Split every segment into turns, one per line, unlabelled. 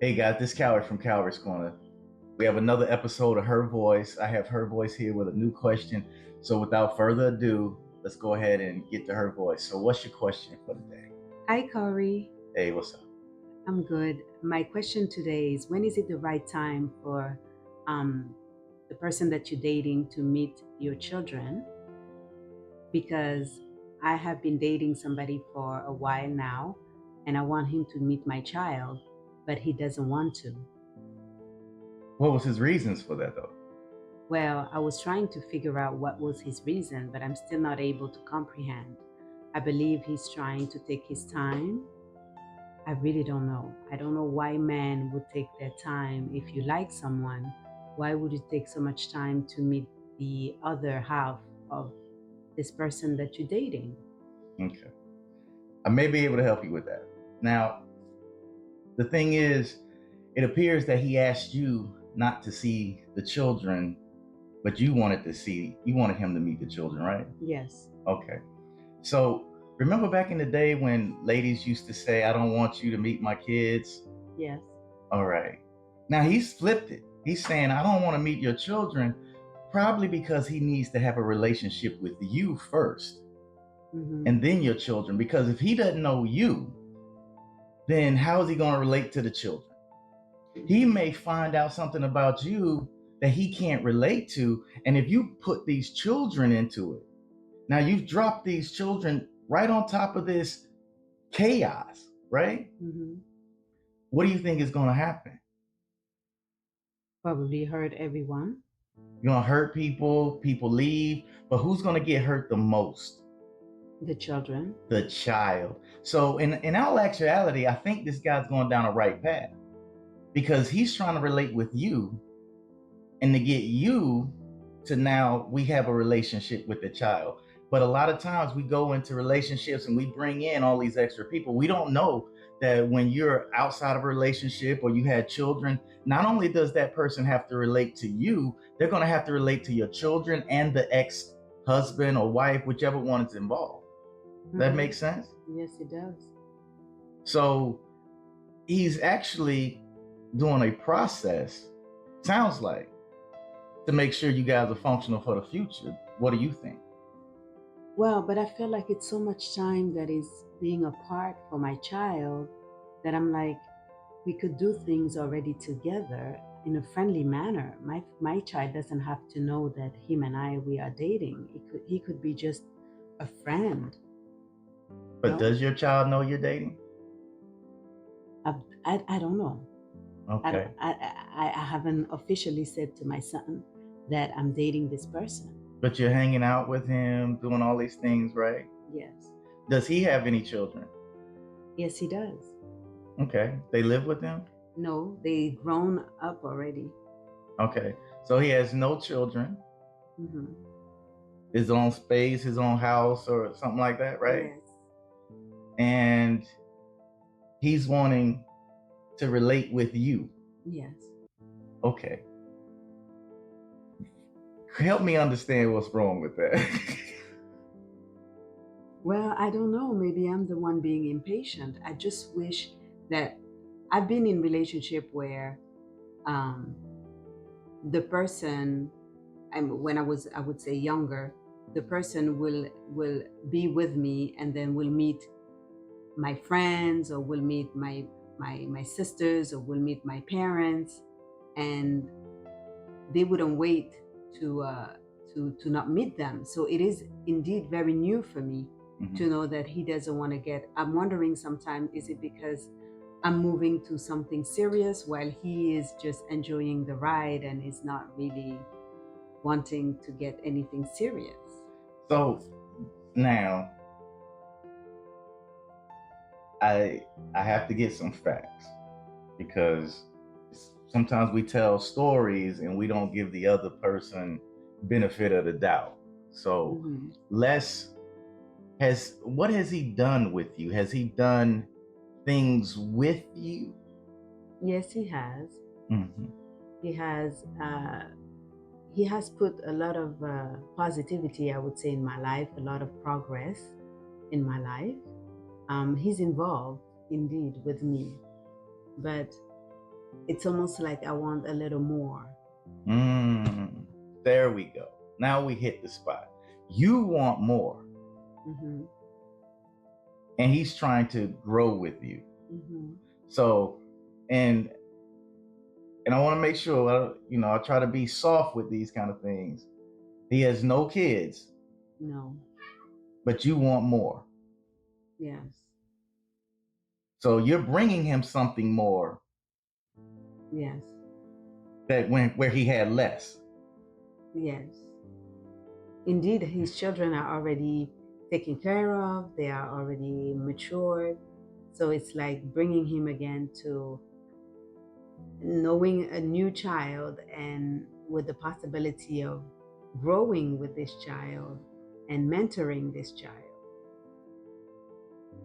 Hey guys, this is Kauri from Kauri's Corner. We have another episode of Her Voice. I have Her Voice here with a new question. So without further ado, let's go ahead and get to Her Voice. So what's your question for today?
Hi, Kauri.
Hey, what's up?
I'm good. My question today is, when is it the right time for um, the person that you're dating to meet your children? Because I have been dating somebody for a while now, and I want him to meet my child, but he doesn't want to.
What was his reasons for that though?
Well, I was trying to figure out what was his reason, but I'm still not able to comprehend. I believe he's trying to take his time. I really don't know. I don't know why men would take their time. If you like someone, why would it take so much time to meet the other half of this person that you're dating?
Okay. I may be able to help you with that. Now, the thing is, it appears that he asked you not to see the children, but you wanted him to meet the children, right?
Yes.
Okay. So remember back in the day when ladies used to say, I don't want you to meet my kids?
Yes.
All right. Now he's flipped it. He's saying, I don't want to meet your children, probably because he needs to have a relationship with you first and then your children. Because if he doesn't know you, then how is he going to relate to the children? He may find out something about you that he can't relate to. And if you put these children into it, now you've dropped these children right on top of this chaos, right? What do you think is going to happen?
Probably hurt everyone.
You're going to hurt people, people leave, but who's going to get hurt the most?
The children.
The child. So in all actuality, I think this guy's going down a right path because he's trying to relate with you and to get you to now we have a relationship with the child. But a lot of times we go into relationships and we bring in all these extra people. We don't know that when you're outside of a relationship or you had children, not only does that person have to relate to you, they're going to have to relate to your children and the ex husband or wife, whichever one is involved. That makes sense?
Yes, it does.
So he's actually doing a process, sounds like, to make sure you guys are functional for the future. What do you think?
Well, but I feel like it's so much time that is being apart for my child that I'm like, we could do things already together in a friendly manner. My child doesn't have to know that him and we are dating. He could be just a friend.
But
No?
does your child know you're dating?
I don't know.
Okay.
I haven't officially said to my son that I'm dating this person.
But you're hanging out with him, doing all these things, right?
Yes.
Does he have any children?
Yes, he does.
Okay. They live with him?
No, they grown up already.
Okay. So he has no children, his own space, his own house, or something like that, right?
Yes.
And he's wanting to relate with you.
Yes.
Okay. Help me understand what's wrong with that.
Well, I don't know. Maybe I'm the one being impatient. I just wish that I've been in relationship where the person, when I would say younger, the person will be with me and then will meet my friends or will meet my sisters or will meet my parents, and they wouldn't wait to not meet them. So it is indeed very new for me to know that he doesn't want to get. I'm wondering sometimes, is it because I'm moving to something serious while he is just enjoying the ride and is not really wanting to get anything serious?
So now I have to get some facts because sometimes we tell stories and we don't give the other person benefit of the doubt. So what has he done with you? Has he done things with you?
Yes, he has. He has. He has put a lot of positivity, I would say, in my life, a lot of progress in my life. He's involved indeed with me, but it's almost like I want a little more.
There we go. Now we hit the spot. You want more.
Mm-hmm.
And he's trying to grow with you.
Mm-hmm.
So, and I want to make sure, I try to be soft with these kind of things. He has no kids.
No.
But you want more.
Yes.
So you're bringing him something more.
Yes.
That where he had less.
Yes. Indeed, his children are already taken care of. They are already matured. So it's like bringing him again to knowing a new child, and with the possibility of growing with this child and mentoring this child.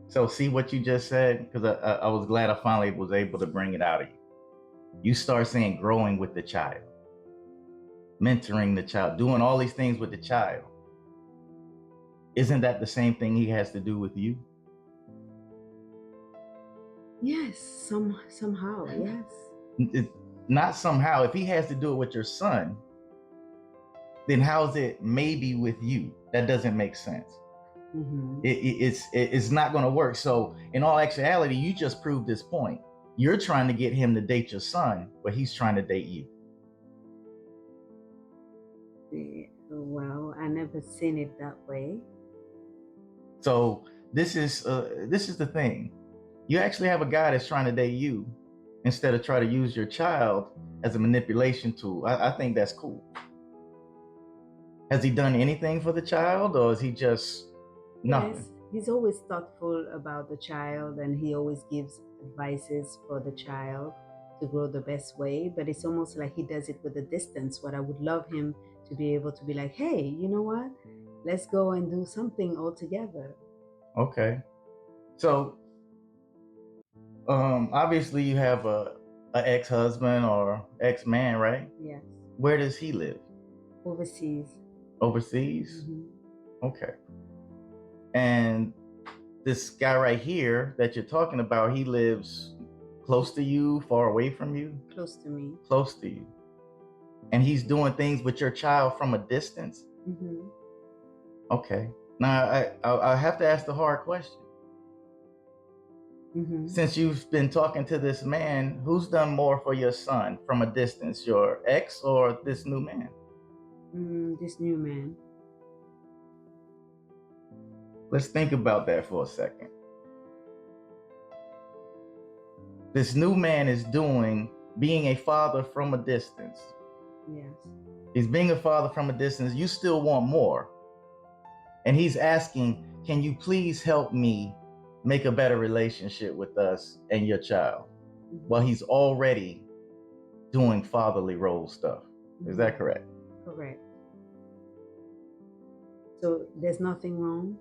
So see what you just said? Because I was glad I finally was able to bring it out of you. You start saying growing with the child, mentoring the child, doing all these things with the child. Isn't that the same thing he has to do with you?
Yes, somehow, yes.
It's not somehow. If he has to do it with your son, then how's it maybe with you? That doesn't make sense.
Mm-hmm.
It's not going to work. So in all actuality, you just proved this point. You're trying to get him to date your son, but he's trying to date you.
Yeah, well, I never seen it that way.
So this is the thing. You actually have a guy that's trying to date you instead of try to use your child as a manipulation tool. I think that's cool. Has he done anything for the child, or is he just nothing?
Yes, he's always thoughtful about the child, and he always gives advices for the child to grow the best way. But it's almost like he does it with a distance. What I would love him to be able to be like, hey, you know what? Let's go and do something all together.
Okay. So obviously you have a ex-husband or ex-man, right?
Yes.
Where does he live?
Overseas.
Overseas?
Mm-hmm.
Okay. And this guy right here that you're talking about, he lives close to you, far away from you?
Close to me.
Close to you. And he's doing things with your child from a distance?
Mm-hmm.
Okay. Now, I have to ask the hard question.
Mm-hmm.
Since you've been talking to this man, who's done more for your son from a distance, your ex or this new man?
This new man.
Let's think about that for a second. This new man is being a father from a distance.
Yes.
He's being a father from a distance. You still want more. And he's asking, can you please help me make a better relationship with us and your child?
Mm-hmm.
Well, he's already doing fatherly role stuff. Is that correct?
Correct. So there's nothing wrong?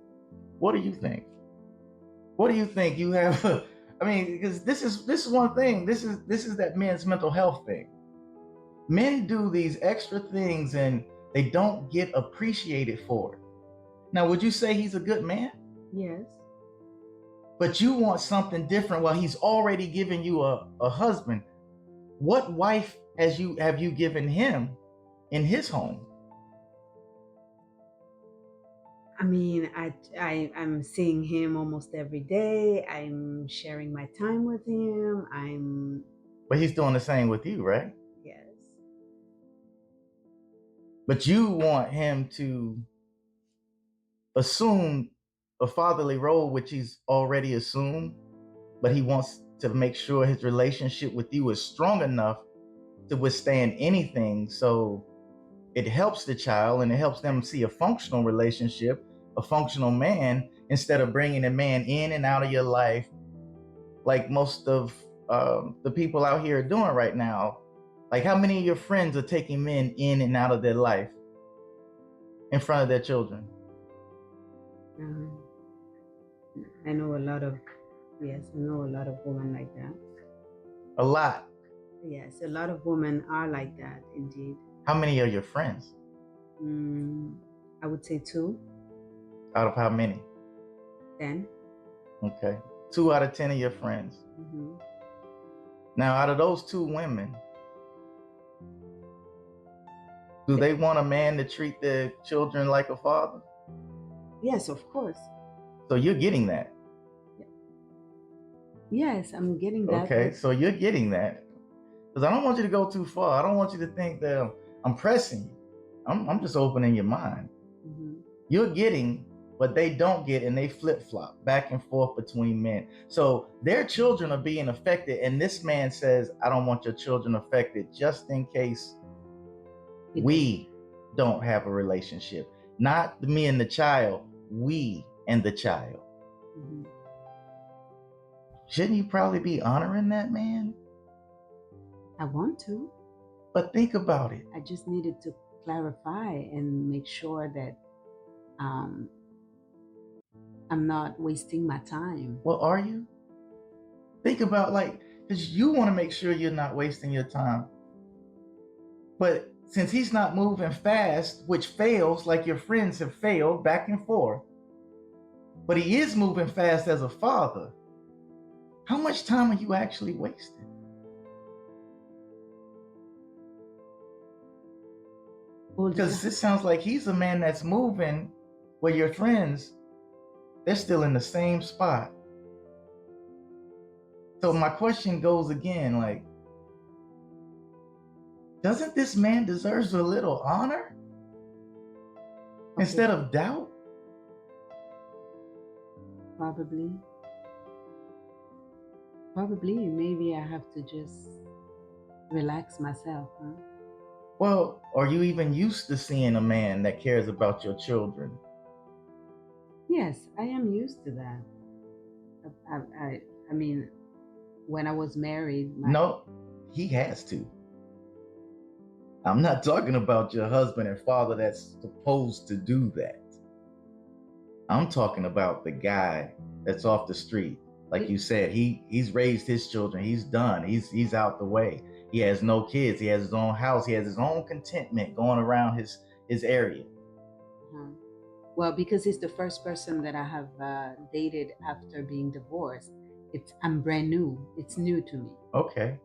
What do you think? What do you think? You have I mean, because this is one thing. This is that men's mental health thing. Men do these extra things and they don't get appreciated for it. Now, would you say he's a good man?
Yes.
But you want something different. Well, he's already given you a husband. What wife have you given him in his home?
I mean, I'm seeing him almost every day. I'm sharing my time with him.
But he's doing the same with you, right?
Yes.
But you want him to assume a fatherly role, which he's already assumed, but he wants to make sure his relationship with you is strong enough to withstand anything. So it helps the child and it helps them see a functional relationship, a functional man, instead of bringing a man in and out of your life like most of the people out here are doing right now. Like, how many of your friends are taking men in and out of their life in front of their children?
I know a lot of women like that.
A lot.
Yes, a lot of women are like that, indeed.
How many are your friends?
I would say 2.
Out of how many?
10.
Okay. 2 out of 10 of your friends.
Mm-hmm.
Now, out of those two women, do they want a man to treat their children like a father?
Yes, of course.
So you're getting that.
Yes, I'm getting that.
Okay, so you're getting that. Because I don't want you to go too far. I don't want you to think that I'm pressing you. I'm just opening your mind.
Mm-hmm.
You're getting what they don't get, and they flip-flop back and forth between men. So their children are being affected, and this man says, I don't want your children affected just in case we don't have a relationship. Not me and the child, we and the child.
Mm-hmm.
Shouldn't you probably be honoring that man?
I want to.
But think about it.
I just needed to clarify and make sure that I'm not wasting my time.
Well, are you? Think about, because you want to make sure you're not wasting your time. But since he's not moving fast, which fails, like your friends have failed back and forth, but he is moving fast as a father, how much time are you actually wasting? Because it sounds like he's a man that's moving where your friends, they're still in the same spot. So my question goes again, doesn't this man deserve a little honor instead of doubt?
Probably. Maybe I have to just relax myself, huh?
Well, are you even used to seeing a man that cares about your children?
Yes, I am used to that. I mean, when I was married.
No, he has to. I'm not talking about your husband and father that's supposed to do that. I'm talking about the guy that's off the street. Like you said, he's raised his children. He's done. He's out the way. He has no kids. He has his own house. He has his own contentment going around his area.
Well, because he's the first person that I have dated after being divorced. I'm brand new. It's new to me.
Okay.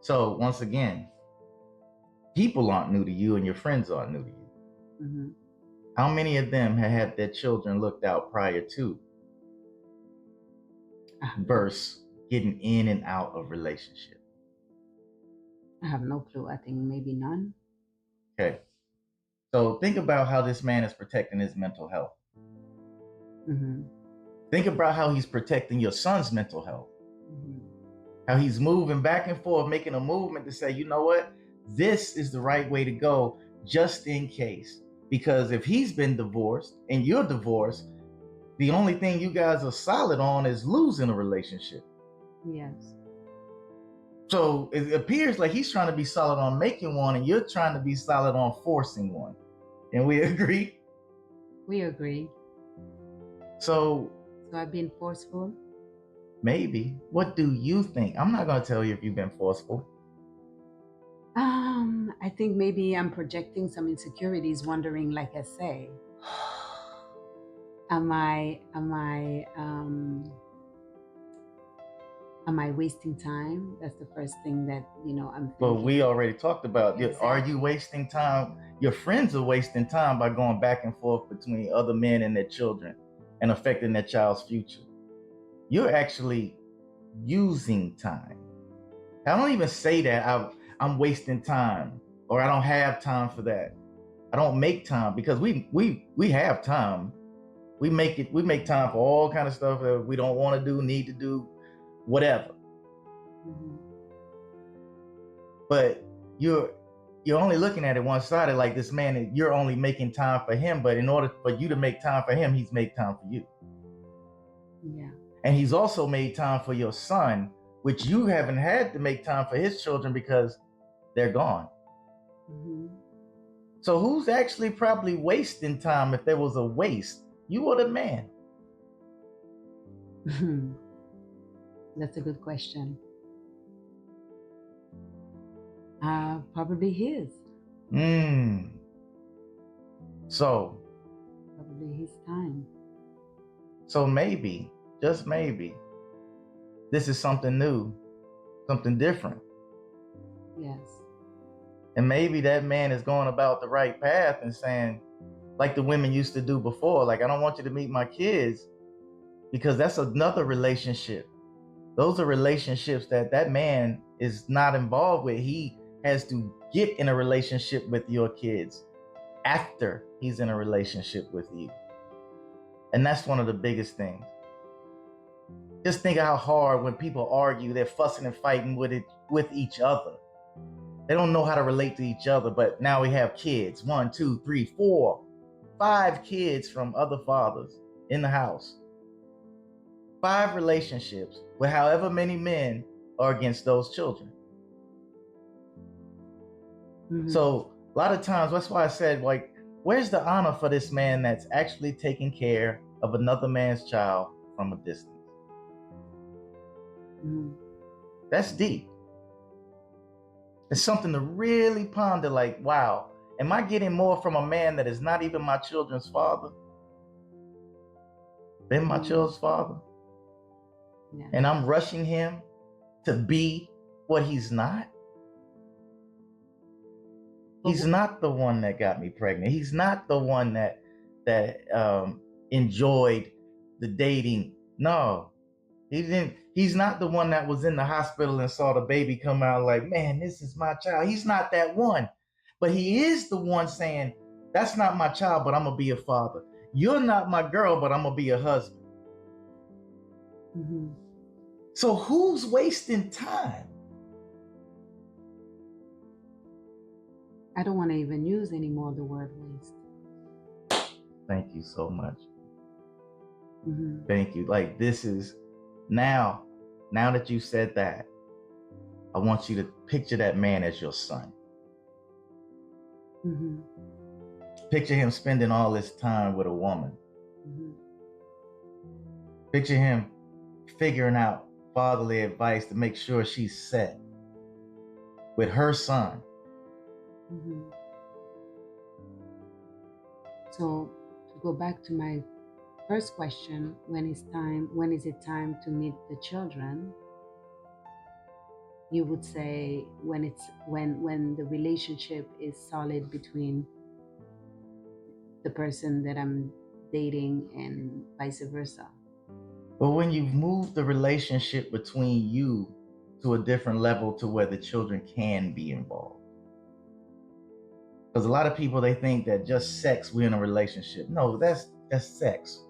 So once again, people aren't new to you and your friends aren't new to you. Mm-hmm. How many of them have had their children looked out prior to versus getting in and out of relationship?
I have no clue. I think maybe none.
Okay. So think about how this man is protecting his mental health. Mm-hmm. Think about how he's protecting your son's mental health. Mm-hmm. How he's moving back and forth, making a movement to say, you know what? This is the right way to go just in case. Because if he's been divorced and you're divorced, the only thing you guys are solid on is losing a relationship.
Yes.
So it appears like he's trying to be solid on making one and you're trying to be solid on forcing one. And we agree?
We agree.
So
I've been forceful?
Maybe. What do you think? I'm not going to tell you if you've been forceful.
I think maybe I'm projecting some insecurities, wondering, like I say, am I wasting time? That's the first thing that, I'm thinking.
But we already talked about, exactly. Are you wasting time? Your friends are wasting time by going back and forth between other men and their children and affecting their child's future. You're actually using time. I don't even say that I'm wasting time or I don't have time for that. I don't make time because we have time. We make time for all kind of stuff that we don't want to do, need to do, whatever. Mm-hmm. But you're only looking at it one-sided, like this man, you're only making time for him, but in order for you to make time for him, he's made time for you.
Yeah.
And he's also made time for your son, which you haven't had to make time for his children because they're gone. Mm-hmm. So who's actually probably wasting time if there was a waste? You or the man?
That's a good question. Probably his.
So
probably his time.
So maybe, just maybe, this is something new something different.
Yes.
And maybe that man is going about the right path and saying, like the women used to do before, like, I don't want you to meet my kids, because that's another relationship. Those are relationships that man is not involved with. He has to get in a relationship with your kids after he's in a relationship with you. And that's one of the biggest things. Just think of how hard when people argue, they're fussing and fighting with each other. They don't know how to relate to each other, but now we have kids, 1, 2, 3, 4, 5 kids from other fathers in the house. 5 relationships with however many men are against those children.
Mm-hmm.
So a lot of times, that's why I said, like, where's the honor for this man that's actually taking care of another man's child from a distance?
Mm-hmm.
That's deep. It's something to really ponder, like, wow, am I getting more from a man that is not even my children's father than my children's father?
Yeah.
And I'm rushing him to be what he's not? He's not the one that got me pregnant. He's not the one that enjoyed the dating. No, he didn't. He's not the one that was in the hospital and saw the baby come out like, man, this is my child. He's not that one. But he is the one saying, that's not my child, but I'm going to be a father. You're not my girl, but I'm going to be a husband.
Mm-hmm.
So who's wasting time?
I don't want to even use anymore the word waste.
Thank you so much.
Mm-hmm.
Thank you. Like, this is now that you said that, I want you to picture that man as your son.
Mm-hmm.
Picture him spending all this time with a woman.
Mm-hmm.
Picture him figuring out fatherly advice to make sure she's set with her son.
Mm-hmm. So to go back to my first question, when is it time to meet the children? You would say when the relationship is solid between the person that I'm dating and vice versa.
But when you've moved the relationship between you to a different level to where the children can be involved. Because a lot of people, they think that just sex, we're in a relationship. No, that's sex.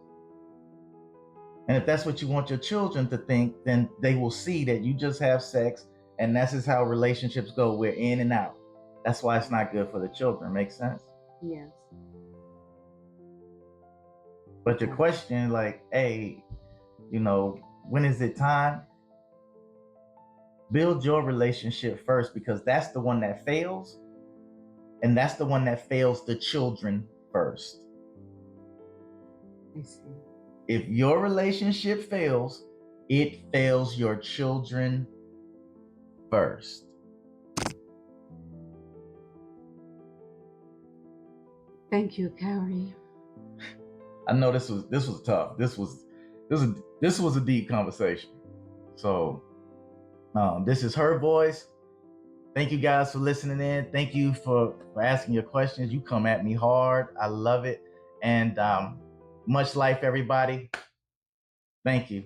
And if that's what you want your children to think, then they will see that you just have sex, and that's just how relationships go. We're in and out. That's why it's not good for the children. Make sense?
Yes.
But your question, like, hey, when is it time? Build your relationship first, because that's the one that fails. And that's the one that fails the children first.
I see.
If your relationship fails, it fails your children first.
Thank you, Kauri.
I know this was tough. This was a deep conversation. So this is her voice. Thank you guys for listening in. Thank you for asking your questions. You come at me hard. I love it. And much life, everybody. Thank you.